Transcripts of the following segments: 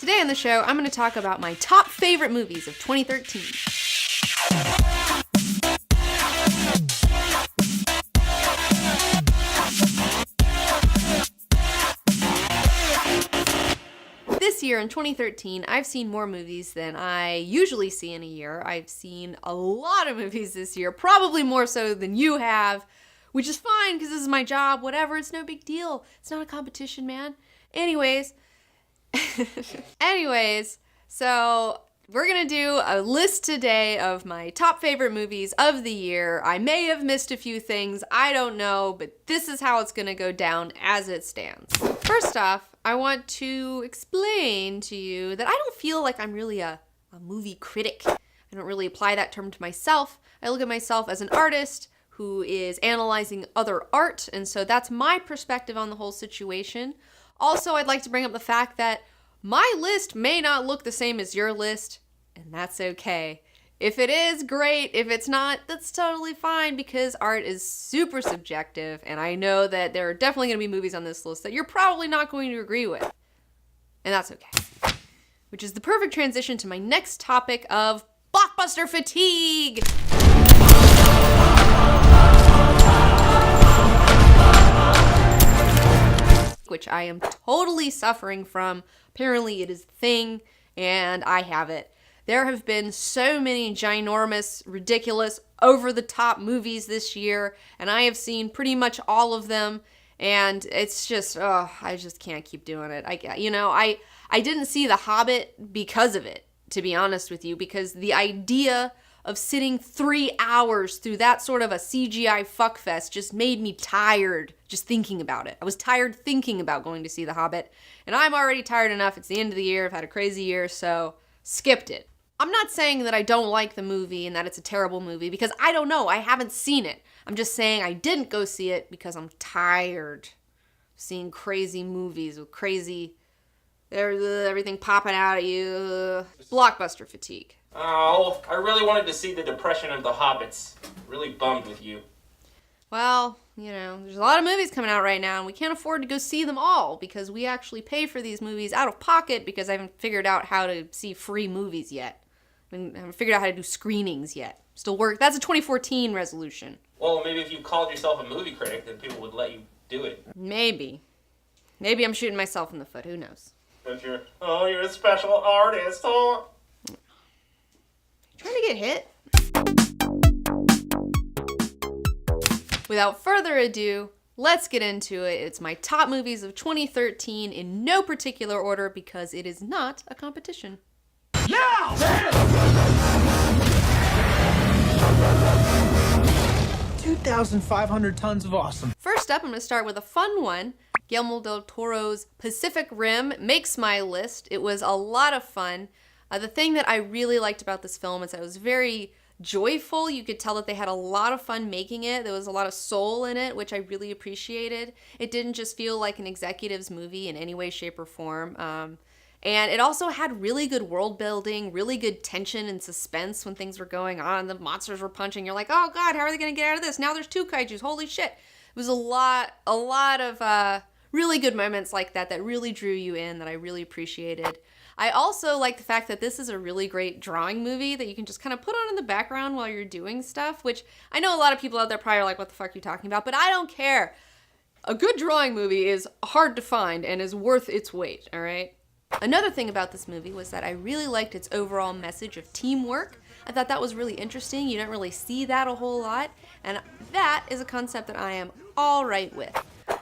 Today on the show, I'm going to talk about my top favorite movies of 2013. This year, in 2013, I've seen more movies than I usually see in a year. I've seen a lot of movies this year, probably more so than you have, which is fine because this is my job, whatever, it's no big deal. It's not a competition, man. Anyways, so we're going to do a list today of my top favorite movies of the year. I may have missed a few things, I don't know, but this is how it's going to go down as it stands. First off, I want to explain to you that I don't feel like I'm really a movie critic. I don't really apply that term to myself. I look at myself as an artist who is analyzing other art, and so that's my perspective on the whole situation. Also, I'd like to bring up the fact that my list may not look the same as your list, and that's okay. If it is, great. If it's not, that's totally fine because art is super subjective, and I know that there are definitely going to be movies on this list that you're probably not going to agree with, and that's okay. Which is the perfect transition to my next topic of blockbuster fatigue. Which I am totally suffering from. Apparently it is a thing, and I have it. There have been so many ginormous, ridiculous, over-the-top movies this year, and I have seen pretty much all of them, and it's just, I just can't keep doing it. I didn't see The Hobbit because of it, to be honest with you, because the idea of sitting 3 hours through that sort of a CGI fuckfest just made me tired just thinking about it. I was tired thinking about going to see The Hobbit, and I'm already tired enough. It's the end of the year. I've had a crazy year, so skipped it. I'm not saying that I don't like the movie and that it's a terrible movie because I don't know. I haven't seen it. I'm just saying I didn't go see it because I'm tired of seeing crazy movies with crazy, everything popping out at you. Blockbuster fatigue. Oh, I really wanted to see The Depression of the Hobbits. Really bummed with you. Well, there's a lot of movies coming out right now, and we can't afford to go see them all because we actually pay for these movies out of pocket because I haven't figured out how to see free movies yet. I haven't figured out how to do screenings yet. Still work. That's a 2014 resolution. Well, maybe if you called yourself a movie critic, then people would let you do it. Maybe. Maybe I'm shooting myself in the foot. Who knows? But you're a special artist, oh. Trying to get hit? Without further ado, let's get into it. It's my top movies of 2013 in no particular order because it is not a competition. Now! 2,500 tons of awesome. First up, I'm going to start with a fun one. Guillermo del Toro's Pacific Rim makes my list. It was a lot of fun. The thing that I really liked about this film is that it was very joyful. You could tell that they had a lot of fun making it. There was a lot of soul in it, which I really appreciated. It didn't just feel like an executive's movie in any way, shape, or form. And it also had really good world building, really good tension and suspense when things were going on. The monsters were punching. You're like, oh God, how are they going to get out of this? Now there's 2 kaijus. Holy shit. It was a lot of really good moments like that really drew you in, that I really appreciated. I also like the fact that this is a really great drawing movie that you can just kind of put on in the background while you're doing stuff, which I know a lot of people out there probably are like, what the fuck are you talking about? But I don't care. A good drawing movie is hard to find and is worth its weight, all right? Another thing about this movie was that I really liked its overall message of teamwork. I thought that was really interesting. You don't really see that a whole lot, and that is a concept that I am all right with.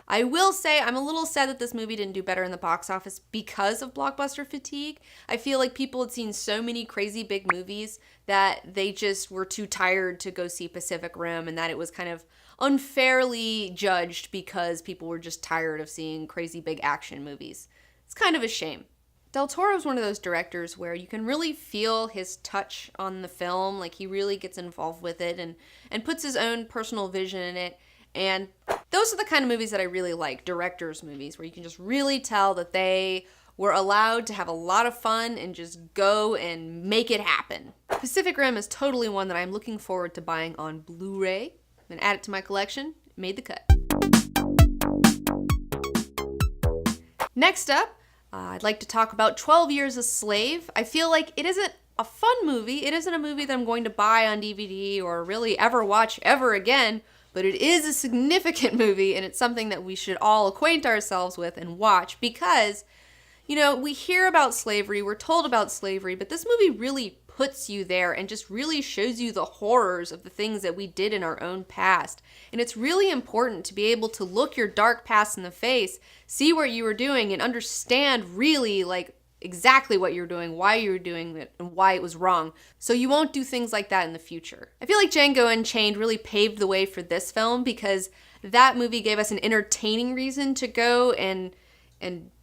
I will say I'm a little sad that this movie didn't do better in the box office because of blockbuster fatigue. I feel like people had seen so many crazy big movies that they just were too tired to go see Pacific Rim, and that it was kind of unfairly judged because people were just tired of seeing crazy big action movies. It's kind of a shame. Del Toro is one of those directors where you can really feel his touch on the film. Like, he really gets involved with it and puts his own personal vision in it. And those are the kind of movies that I really like, directors' movies, where you can just really tell that they were allowed to have a lot of fun and just go and make it happen. Pacific Rim is totally one that I'm looking forward to buying on Blu-ray. I'm going to add it to my collection. Made the cut. Next up, I'd like to talk about 12 Years a Slave. I feel like it isn't a fun movie. It isn't a movie that I'm going to buy on DVD or really ever watch ever again, but it is a significant movie, and it's something that we should all acquaint ourselves with and watch because, you know, we hear about slavery, we're told about slavery, but this movie really puts you there and just really shows you the horrors of the things that we did in our own past. And it's really important to be able to look your dark past in the face, see what you were doing, and understand really like exactly what you're doing, why you were doing it, and why it was wrong. So you won't do things like that in the future. I feel like Django Unchained really paved the way for this film because that movie gave us an entertaining reason to go and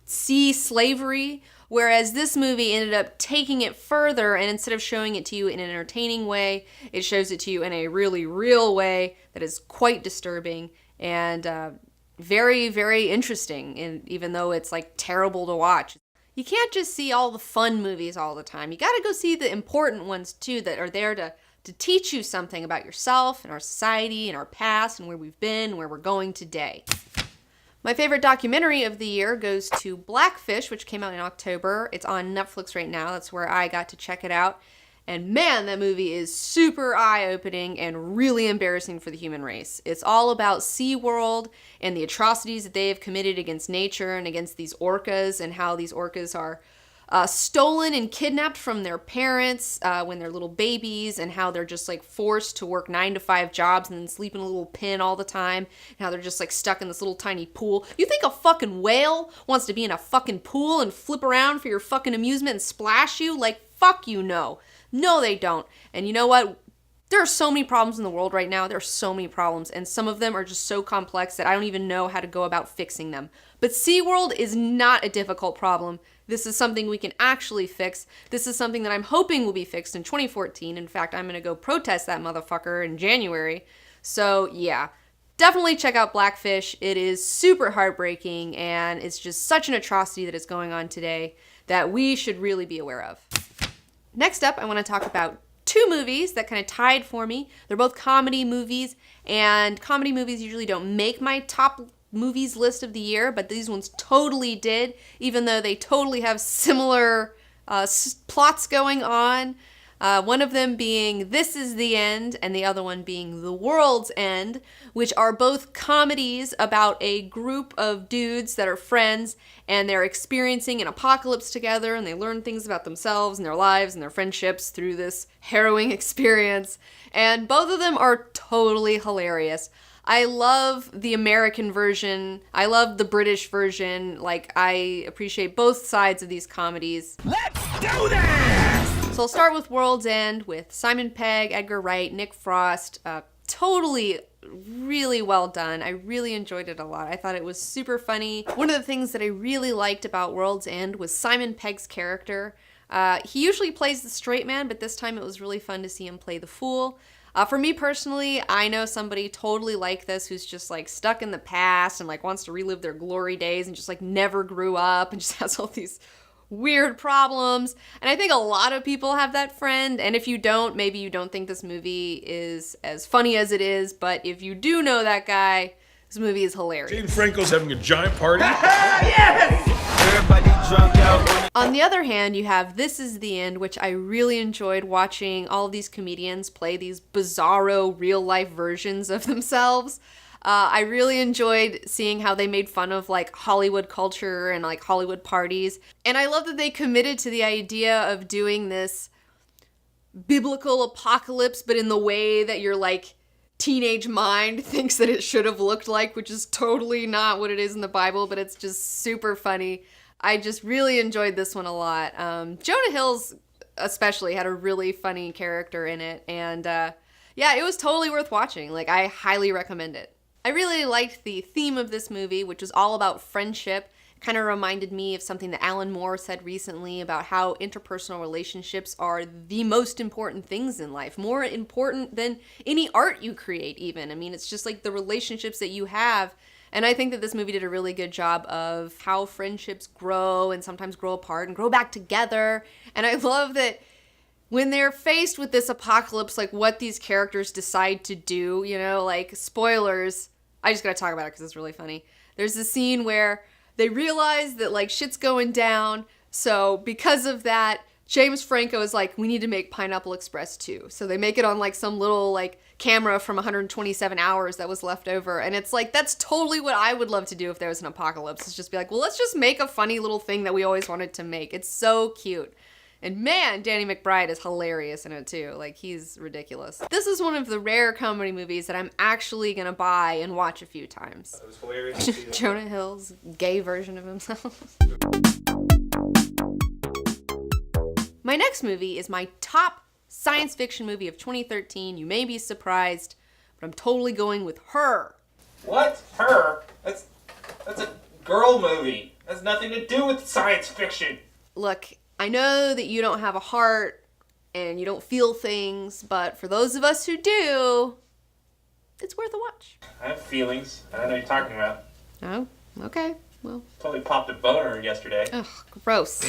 see slavery, whereas this movie ended up taking it further, and instead of showing it to you in an entertaining way, it shows it to you in a really real way that is quite disturbing and very, very interesting, and even though it's like terrible to watch. You can't just see all the fun movies all the time. You gotta go see the important ones too that are there to teach you something about yourself and our society and our past and where we've been and where we're going today. My favorite documentary of the year goes to Blackfish, which came out in October. It's on Netflix right now. That's where I got to check it out. And man, that movie is super eye-opening and really embarrassing for the human race. It's all about SeaWorld and the atrocities that they have committed against nature and against these orcas and how these orcas are stolen and kidnapped from their parents when they're little babies, and how they're just like forced to work 9-to-5 jobs and then sleep in a little pen all the time, and how they're just like stuck in this little tiny pool. You think a fucking whale wants to be in a fucking pool and flip around for your fucking amusement and splash you? Like, fuck you, no. No, they don't. And you know what? There are so many problems in the world right now. There are so many problems, and some of them are just so complex that I don't even know how to go about fixing them. But SeaWorld is not a difficult problem. This is something we can actually fix. This is something that I'm hoping will be fixed in 2014. In fact, I'm going to go protest that motherfucker in January. So, yeah. Definitely check out Blackfish. It is super heartbreaking, and it's just such an atrocity that is going on today that we should really be aware of. Next up, I want to talk about two movies that kind of tied for me. They're both comedy movies, and comedy movies usually don't make my top movies list of the year, but these ones totally did, even though they totally have similar plots going on. One of them being This Is the End, and the other one being The World's End, which are both comedies about a group of dudes that are friends, and they're experiencing an apocalypse together, and they learn things about themselves and their lives and their friendships through this harrowing experience. And both of them are totally hilarious. I love the American version. I love the British version. Like, I appreciate both sides of these comedies. Let's do this! So I'll start with World's End with Simon Pegg, Edgar Wright, Nick Frost. Totally really well done. I really enjoyed it a lot. I thought it was super funny. One of the things that I really liked about World's End was Simon Pegg's character. He usually plays the straight man, but this time it was really fun to see him play the fool. For me personally, I know somebody totally like this who's just like stuck in the past and like wants to relive their glory days and just like never grew up and just has all these weird problems. And I think a lot of people have that friend. And if you don't, maybe you don't think this movie is as funny as it is. But if you do know that guy, this movie is hilarious. James Franco's having a giant party. Yes! Everybody drunk out. On the other hand, you have This Is the End, which I really enjoyed watching all of these comedians play these bizarro real-life versions of themselves. I really enjoyed seeing how they made fun of like Hollywood culture and like Hollywood parties. And I love that they committed to the idea of doing this biblical apocalypse, but in the way that your like teenage mind thinks that it should have looked like, which is totally not what it is in the Bible, but it's just super funny. I just really enjoyed this one a lot. Jonah Hill's especially had a really funny character in it. And yeah, it was totally worth watching. Like, I highly recommend it. I really liked the theme of this movie, which was all about friendship. It kind of reminded me of something that Alan Moore said recently about how interpersonal relationships are the most important things in life, more important than any art you create even. I mean, it's just like the relationships that you have. And I think that this movie did a really good job of how friendships grow and sometimes grow apart and grow back together. And I love that when they're faced with this apocalypse, like what these characters decide to do, you know, like spoilers. I just gotta talk about it because it's really funny. There's a scene where they realize that like shit's going down. So because of that, James Franco is like, we need to make Pineapple Express 2. So they make it on like some little like camera from 127 hours that was left over. And it's like, that's totally what I would love to do if there was an apocalypse. It's just be like, well, let's just make a funny little thing that we always wanted to make. It's so cute. And man, Danny McBride is hilarious in it too. Like, he's ridiculous. This is one of the rare comedy movies that I'm actually gonna buy and watch a few times. It was hilarious. Jonah Hill's gay version of himself. My next movie is my top science fiction movie of 2013. You may be surprised, but I'm totally going with Her. What? Her? That's a girl movie. Has nothing to do with science fiction. Look, I know that you don't have a heart and you don't feel things, but for those of us who do, it's worth a watch. I have feelings. I don't know what you're talking about. Oh, okay. Well, Totally popped a boner yesterday. ugh, gross.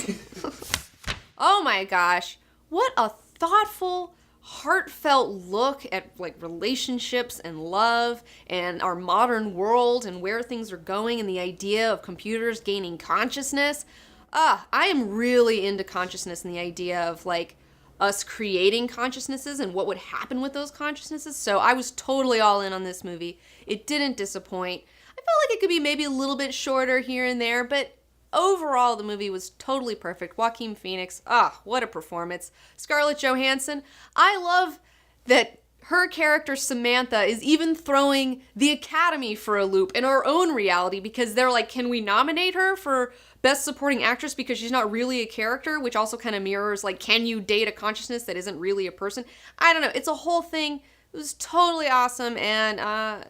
Oh my gosh. What a thoughtful, heartfelt look at like relationships and love and our modern world and where things are going and the idea of computers gaining consciousness. I am really into consciousness and the idea of like us creating consciousnesses and what would happen with those consciousnesses. So I was totally all in on this movie. It didn't disappoint. I felt like it could be maybe a little bit shorter here and there, but overall, the movie was totally perfect. Joaquin Phoenix, what a performance. Scarlett Johansson, I love that her character Samantha is even throwing the Academy for a loop in our own reality because they're like, can we nominate her for Best Supporting Actress because she's not really a character, which also kind of mirrors like, can you date a consciousness that isn't really a person? I don't know. It's a whole thing. It was totally awesome, and I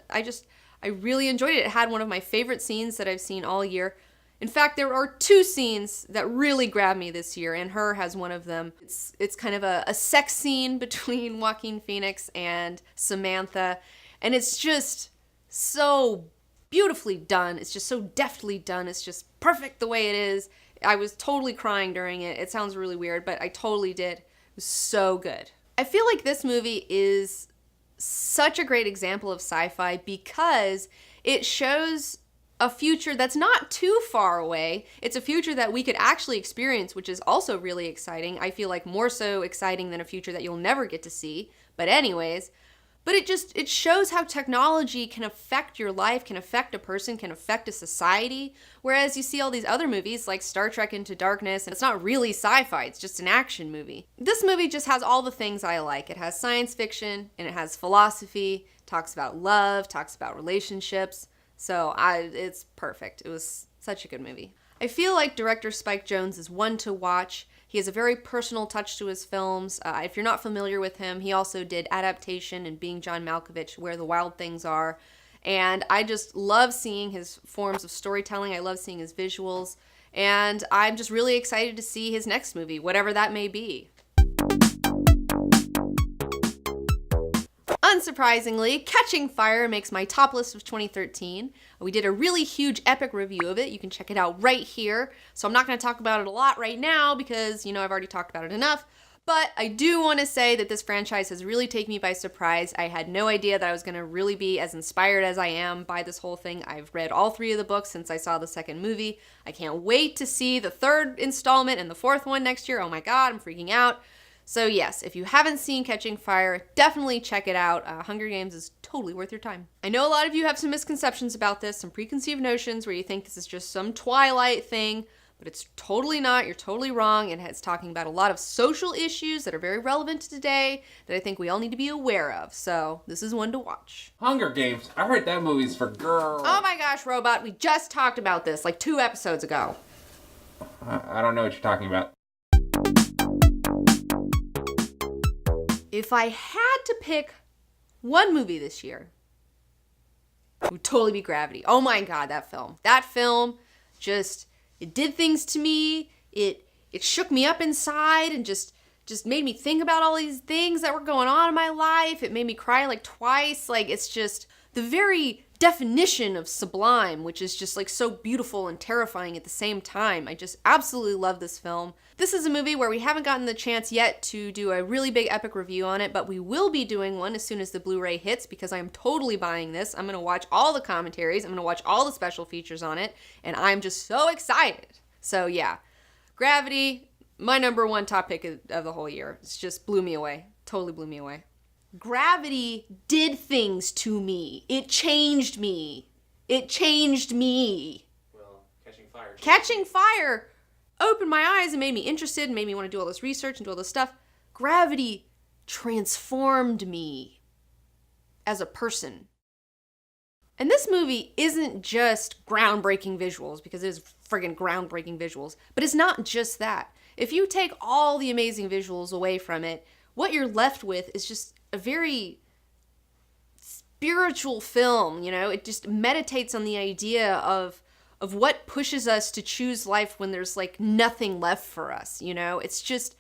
really enjoyed it. It had one of my favorite scenes that I've seen all year. In fact, there are two scenes that really grabbed me this year, and Her has one of them. It's kind of a sex scene between Joaquin Phoenix and Samantha, and it's just so beautifully done. It's just so deftly done. It's just perfect the way it is. I was totally crying during it. It sounds really weird, but I totally did. It was so good. I feel like this movie is such a great example of sci-fi because it shows a future that's not too far away. It's a future that we could actually experience, which is also really exciting. I feel like more so exciting than a future that you'll never get to see. But anyways, it shows how technology can affect your life, can affect a person, can affect a society. Whereas you see all these other movies like Star Trek Into Darkness, and it's not really sci-fi, it's just an action movie. This movie just has all the things I like. It has science fiction, and it has philosophy, talks about love, talks about relationships. So it's perfect. It was such a good movie. I feel like director Spike Jonze is one to watch. He has a very personal touch to his films. If you're not familiar with him, he also did Adaptation and Being John Malkovich, Where the Wild Things Are. And I just love seeing his forms of storytelling. I love seeing his visuals. And I'm just really excited to see his next movie, whatever that may be. Unsurprisingly, Catching Fire makes my top list of 2013. We did a really huge epic review of it. You can check it out right here. So I'm not going to talk about it a lot right now because, I've already talked about it enough. But I do want to say that this franchise has really taken me by surprise. I had no idea that I was going to really be as inspired as I am by this whole thing. I've read all 3 of the books since I saw the second movie. I can't wait to see the 3rd installment and the 4th one next year. Oh my God, I'm freaking out. So yes, if you haven't seen Catching Fire, definitely check it out. Hunger Games is totally worth your time. I know a lot of you have some misconceptions about this, some preconceived notions where you think this is just some Twilight thing, but it's totally not. You're totally wrong. And it's talking about a lot of social issues that are very relevant to today that I think we all need to be aware of. So this is one to watch. Hunger Games. I heard that movie's for girls. Oh my gosh, Robot, we just talked about this like 2 episodes ago. I don't know what you're talking about. If I had to pick one movie this year, it would totally be Gravity. Oh my God, that film. That film just, it did things to me. It shook me up inside and just made me think about all these things that were going on in my life. It made me cry like twice. Like, it's just, the very definition of sublime, which is just like so beautiful and terrifying at the same time. I just absolutely love this film. This is a movie where we haven't gotten the chance yet to do a really big epic review on it, but we will be doing one as soon as the Blu-ray hits because I'm totally buying this. I'm going to watch all the commentaries, I'm going to watch all the special features on it, and I'm just so excited. So yeah, Gravity, my number one top pick of the whole year. It's just blew me away. Totally blew me away. Gravity did things to me. It changed me. It changed me. Well, Catching Fire. Catching Fire opened my eyes and made me interested and made me want to do all this research and do all this stuff. Gravity transformed me as a person. And this movie isn't just groundbreaking visuals, because it is friggin' groundbreaking visuals, but it's not just that. If you take all the amazing visuals away from it, what you're left with is just a very spiritual film, you know? It just meditates on the idea of what pushes us to choose life when there's like nothing left for us, you know? It's just,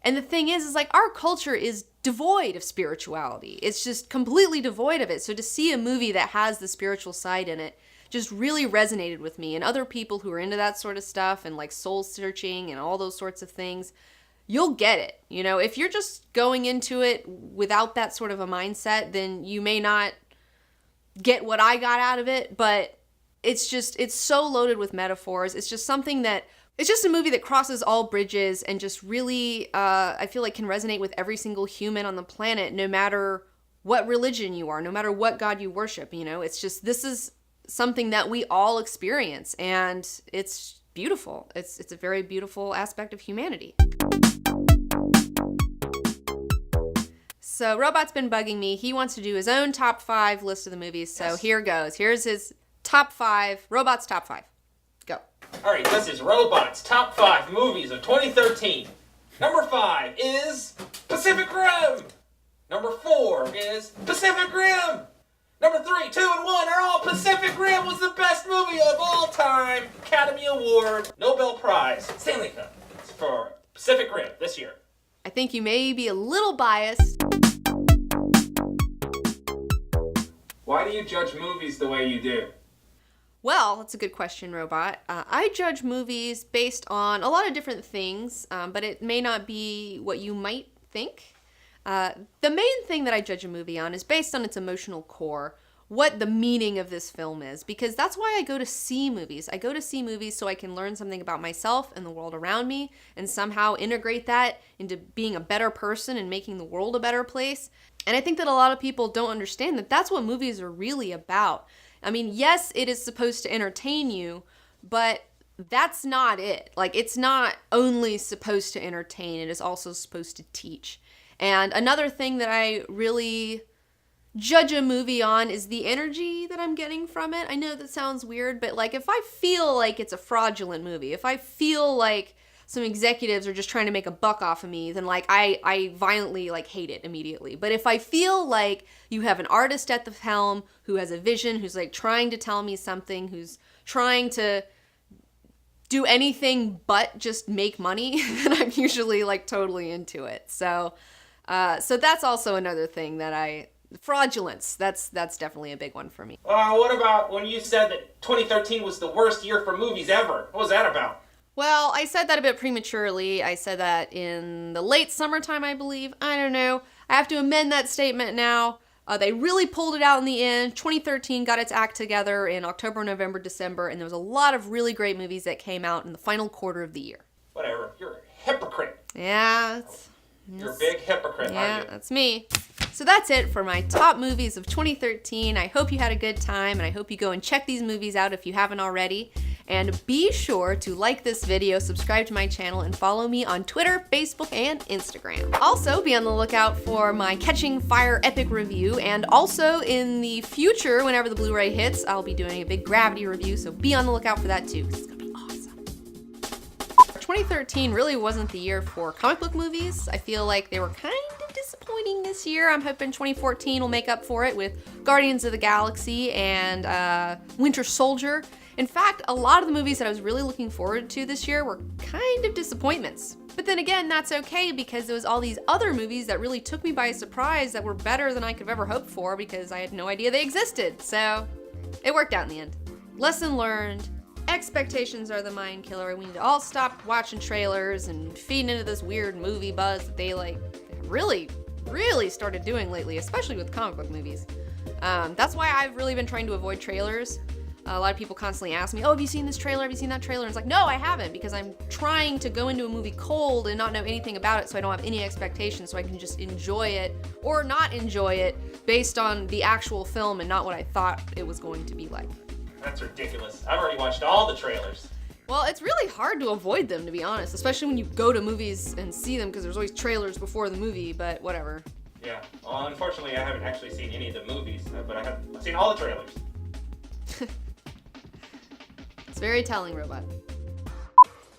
and the thing is like our culture is devoid of spirituality. It's just completely devoid of it. So to see a movie that has the spiritual side in it just really resonated with me, and other people who are into that sort of stuff and like soul searching and all those sorts of things, you'll get it. You know, if you're just going into it without that sort of a mindset, then you may not get what I got out of it, but it's so loaded with metaphors. It's just something that, it's just a movie that crosses all bridges and just really, I feel like can resonate with every single human on the planet, no matter what religion you are, no matter what God you worship, you know? It's just, this is something that we all experience, and it's beautiful. It's a very beautiful aspect of humanity. So Robot's been bugging me. He wants to do his own top 5 list of the movies. So Yes. Here goes. Here's his top 5. Robot's top 5. Go. All right, this is Robot's top 5 movies of 2013. Number 5 is Pacific Rim. Number 4 is Pacific Rim. Number 3, 2, and 1 are all Pacific Rim was the best movie of all time. Academy Award, Nobel Prize, Stanley Cup for Pacific Rim this year. I think you may be a little biased. Why do you judge movies the way you do? Well, that's a good question, Robot. I judge movies based on a lot of different things, but it may not be what you might think. The main thing that I judge a movie on is based on its emotional core, what the meaning of this film is, because that's why I go to see movies. I go to see movies so I can learn something about myself and the world around me and somehow integrate that into being a better person and making the world a better place. And I think that a lot of people don't understand that that's what movies are really about. I mean, yes, it is supposed to entertain you, but that's not it. Like, it's not only supposed to entertain, it is also supposed to teach. And another thing that I really judge a movie on is the energy that I'm getting from it. I know that sounds weird, but like if I feel like it's a fraudulent movie, if I feel like some executives are just trying to make a buck off of me, then like I violently like hate it immediately. But if I feel like you have an artist at the helm who has a vision, who's like trying to tell me something, who's trying to do anything but just make money, then I'm usually like totally into it. So that's also another thing that fraudulence, that's definitely a big one for me. What about when you said that 2013 was the worst year for movies ever? What was that about? Well, I said that a bit prematurely. I said that in the late summertime, I believe. I don't know. I have to amend that statement now. They really pulled it out in the end. 2013 got its act together in October, November, December, and there was a lot of really great movies that came out in the final quarter of the year. Whatever. You're a hypocrite. Yeah, You're a big hypocrite, yeah, aren't you? that's me. So that's it for my top movies of 2013. I hope you had a good time, and I hope you go and check these movies out if you haven't already. And be sure to like this video, subscribe to my channel, and follow me on Twitter, Facebook, and Instagram. Also, be on the lookout for my Catching Fire epic review, and also in the future, whenever the Blu-ray hits, I'll be doing a big Gravity review, so be on the lookout for that too, 'cause it's gonna be awesome. 2013 really wasn't the year for comic book movies. I feel like they were kind of disappointing this year. I'm hoping 2014 will make up for it with Guardians of the Galaxy and Winter Soldier. In fact, a lot of the movies that I was really looking forward to this year were kind of disappointments. But then again, that's okay because there was all these other movies that really took me by surprise that were better than I could have ever hoped for because I had no idea they existed. So it worked out in the end. Lesson learned. Expectations are the mind killer. We need to all stop watching trailers and feeding into this weird movie buzz that they really started doing lately, especially with comic book movies. That's why I've really been trying to avoid trailers. A lot of people constantly ask me, oh, have you seen this trailer? Have you seen that trailer? And it's like, no, I haven't, because I'm trying to go into a movie cold and not know anything about it so I don't have any expectations so I can just enjoy it or not enjoy it based on the actual film and not what I thought it was going to be like. That's ridiculous. I've already watched all the trailers. Well, it's really hard to avoid them, to be honest, especially when you go to movies and see them because there's always trailers before the movie, but whatever. Yeah. Well, unfortunately, I haven't actually seen any of the movies, but I've seen all the trailers. It's very telling, Robot.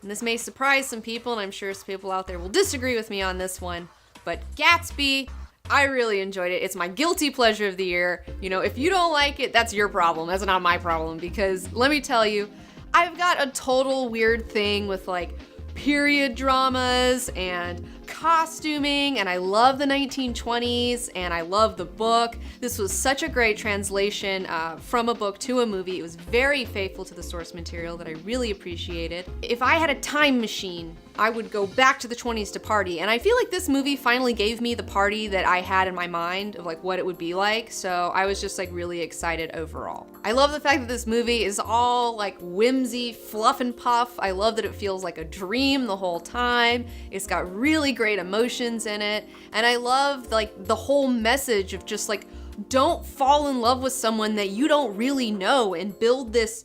And this may surprise some people, and I'm sure some people out there will disagree with me on this one, but Gatsby, I really enjoyed it. It's my guilty pleasure of the year. You know, if you don't like it, that's your problem. That's not my problem, because let me tell you, I've got a total weird thing with like period dramas and costuming, and I love the 1920s, and I love the book. This was such a great translation from a book to a movie. It was very faithful to the source material that I really appreciated. If I had a time machine, I would go back to the 20s to party, and I feel like this movie finally gave me the party that I had in my mind of like what it would be like, so I was just like really excited overall. I love the fact that this movie is all like whimsy, fluff and puff. I love that it feels like a dream the whole time. It's got really great emotions in it, and I love like the whole message of just like, don't fall in love with someone that you don't really know and build this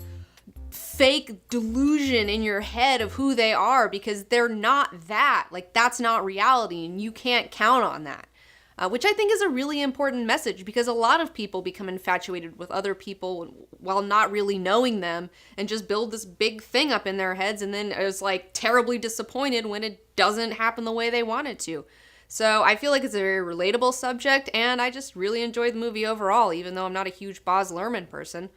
fake delusion in your head of who they are, because they're not that. Like, that's not reality, and you can't count on that. Which I think is a really important message, because a lot of people become infatuated with other people while not really knowing them and just build this big thing up in their heads and then is like terribly disappointed when it doesn't happen the way they want it to. So I feel like it's a very relatable subject, and I just really enjoyed the movie overall, even though I'm not a huge Baz Luhrmann person.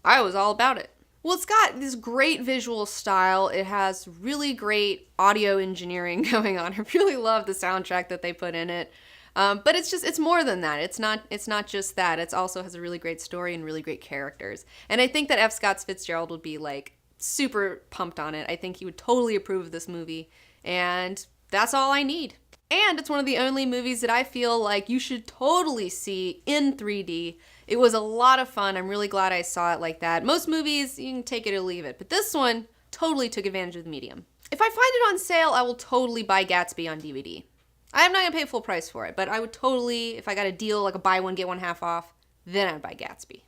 I was all about it. Well, it's got this great visual style. It has really great audio engineering going on. I really love the soundtrack that they put in it. But it's more than that. It's not just that. It also has a really great story and really great characters. And I think that F. Scott Fitzgerald would be like super pumped on it. I think he would totally approve of this movie. And that's all I need. And it's one of the only movies that I feel like you should totally see in 3D. It was a lot of fun. I'm really glad I saw it like that. Most movies, you can take it or leave it, but this one totally took advantage of the medium. If I find it on sale, I will totally buy Gatsby on DVD. I'm not gonna pay full price for it, but I would totally, if I got a deal, like a buy one, get one half off, then I'd buy Gatsby.